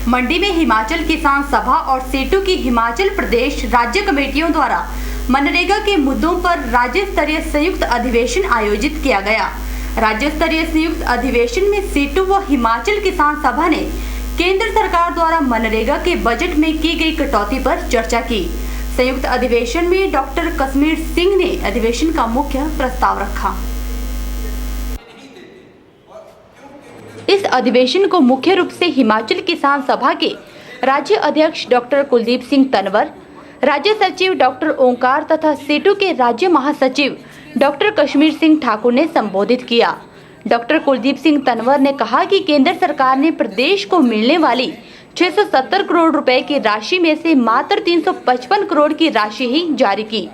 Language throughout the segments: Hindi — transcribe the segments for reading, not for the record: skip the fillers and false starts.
मंडी में हिमाचल किसान सभा और सेटू की हिमाचल प्रदेश राज्य कमेटियों द्वारा मनरेगा के मुद्दों पर राज्य स्तरीय संयुक्त अधिवेशन आयोजित किया गया। राज्य स्तरीय संयुक्त अधिवेशन में सेटू व हिमाचल किसान सभा ने केंद्र सरकार द्वारा मनरेगा के बजट में की गई कटौती पर चर्चा की। संयुक्त अधिवेशन में डॉक्टर कश्मीर सिंह ने अधिवेशन का मुख्य प्रस्ताव रखा। इस अधिवेशन को मुख्य रूप से हिमाचल किसान सभा के राज्य अध्यक्ष डॉक्टर कुलदीप सिंह तनवर, राज्य सचिव डॉक्टर ओंकार तथा सेटू के राज्य महासचिव डॉक्टर कश्मीर सिंह ठाकुर ने संबोधित किया। डॉक्टर कुलदीप सिंह तनवर ने कहा कि केंद्र सरकार ने प्रदेश को मिलने वाली 670 करोड़ रुपए की राशि में से मात्र 355 करोड़ की राशि ही जारी की,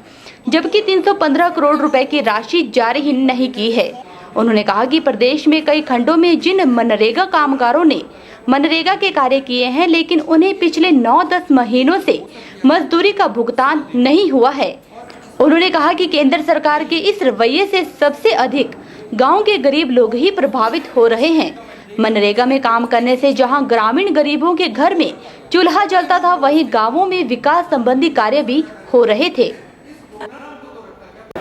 जबकि 315 करोड़ रुपए की राशि जारी ही नहीं की है। उन्होंने कहा कि प्रदेश में कई खंडों में जिन मनरेगा कामगारों ने मनरेगा के कार्य किए हैं, लेकिन उन्हें पिछले 9-10 महीनों से मजदूरी का भुगतान नहीं हुआ है। उन्होंने कहा कि केंद्र सरकार के इस रवैये से सबसे अधिक गांव के गरीब लोग ही प्रभावित हो रहे हैं। मनरेगा में काम करने से जहां ग्रामीण गरीबों के घर में चूल्हा जलता था, वहीं गांवों में विकास संबंधी कार्य भी हो रहे थे।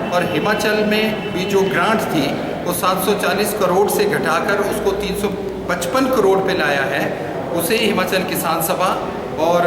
और हिमाचल में भी जो ग्रांट थी वो 740 करोड़ से घटाकर उसको 355 करोड़ पे लाया है। उसे हिमाचल किसान सभा और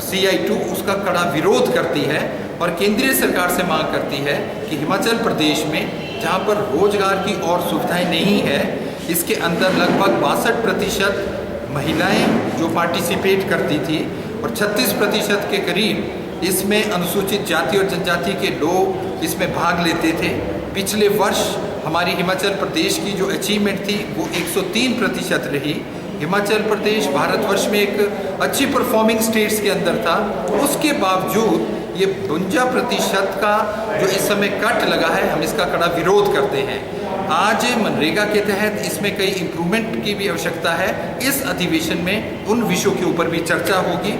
CI2 उसका कड़ा विरोध करती है और केंद्रीय सरकार से मांग करती है कि हिमाचल प्रदेश में जहां पर रोजगार की और सुविधाएं नहीं है, इसके अंदर लगभग 62% महिलाएं जो पार्टिसिपेट करती थी और 36% के करीब इसमें अनुसूचित जाति और जनजाति के लोग इसमें भाग लेते थे। पिछले वर्ष हमारी हिमाचल प्रदेश की जो अचीवमेंट थी वो 103% रही। हिमाचल प्रदेश भारतवर्ष में एक अच्छी परफॉर्मिंग स्टेट्स के अंदर था, उसके बावजूद ये 52% का जो इस समय कट लगा है, हम इसका कड़ा विरोध करते हैं। आज मनरेगा के तहत इसमें कई इम्प्रूवमेंट की भी आवश्यकता है। इस अधिवेशन में उन विषयों के ऊपर भी चर्चा होगी।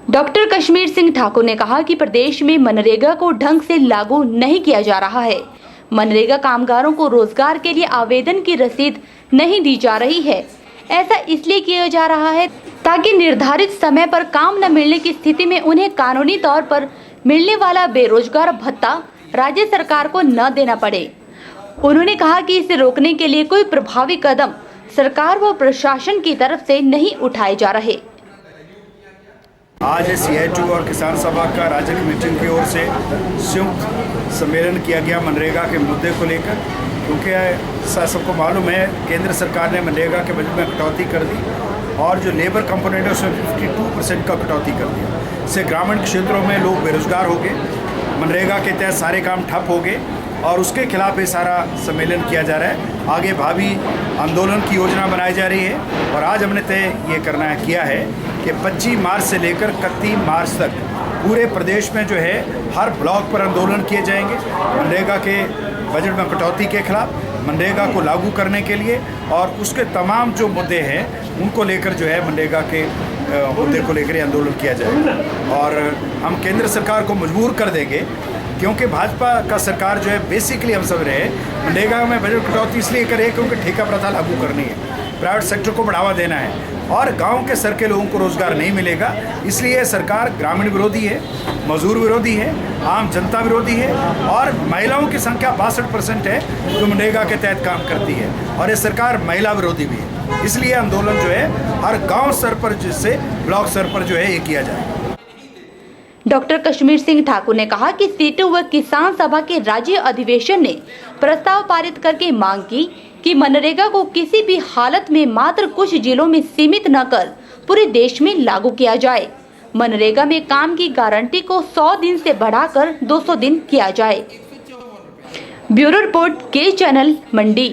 डॉक्टर कश्मीर सिंह ठाकुर ने कहा कि प्रदेश में मनरेगा को ढंग से लागू नहीं किया जा रहा है। मनरेगा कामगारों को रोजगार के लिए आवेदन की रसीद नहीं दी जा रही है। ऐसा इसलिए किया जा रहा है ताकि निर्धारित समय पर काम न मिलने की स्थिति में उन्हें कानूनी तौर पर मिलने वाला बेरोजगार भत्ता राज्य सरकार को न देना पड़े। उन्होंने कहा कि इसे रोकने के लिए कोई प्रभावी कदम सरकार व प्रशासन की तरफ से नहीं उठाए जा रहे। आज CI2 और किसान सभा का राज्य कमेटी की ओर से संयुक्त सम्मेलन किया गया मनरेगा के मुद्दे को लेकर, क्योंकि सबको मालूम है केंद्र सरकार ने मनरेगा के बजट में कटौती कर दी और जो लेबर कंपोनेंट है उसमें 52% का कटौती कर दिया। इससे ग्रामीण क्षेत्रों में लोग बेरोजगार हो गए, मनरेगा के तहत सारे काम ठप हो गए और उसके खिलाफ ये सारा सम्मेलन किया जा रहा है। आगे भावी आंदोलन की योजना बनाई जा रही है और आज हमने तय ये किया है कि 25 मार्च से लेकर 31 मार्च तक पूरे प्रदेश में जो है हर ब्लॉक पर आंदोलन किए जाएंगे मनरेगा के बजट में कटौती के खिलाफ, मनरेगा को लागू करने के लिए और उसके तमाम जो मुद्दे हैं उनको लेकर जो है मनरेगा के मुद्दे को लेकर आंदोलन किया जाएगा। और हम केंद्र सरकार को मजबूर कर देंगे, क्योंकि भाजपा का सरकार जो है बेसिकली हम सब रहे मनरेगा में बजट कटौती इसलिए करे क्योंकि ठेका प्रथा लागू करनी है, प्राइवेट सेक्टर को बढ़ावा देना है और गांव के स्तर के लोगों को रोजगार नहीं मिलेगा। इसलिए सरकार ग्रामीण विरोधी है, मजदूर विरोधी है, आम जनता विरोधी है और महिलाओं की संख्या 62% है जो मनरेगा के तहत काम करती है और ये सरकार महिला विरोधी भी है। इसलिए आंदोलन जो है हर गाँव स्तर पर जिससे ब्लॉक स्तर पर जो है ये किया जाए। डॉक्टर कश्मीर सिंह ठाकुर ने कहा कि सेटू व किसान सभा के राज्य अधिवेशन ने प्रस्ताव पारित करके मांग की कि मनरेगा को किसी भी हालत में मात्र कुछ जिलों में सीमित न कर पूरे देश में लागू किया जाए। मनरेगा में काम की गारंटी को 100 दिन से बढ़ाकर 200 दिन किया जाए। ब्यूरो रिपोर्ट के चैनल मंडी।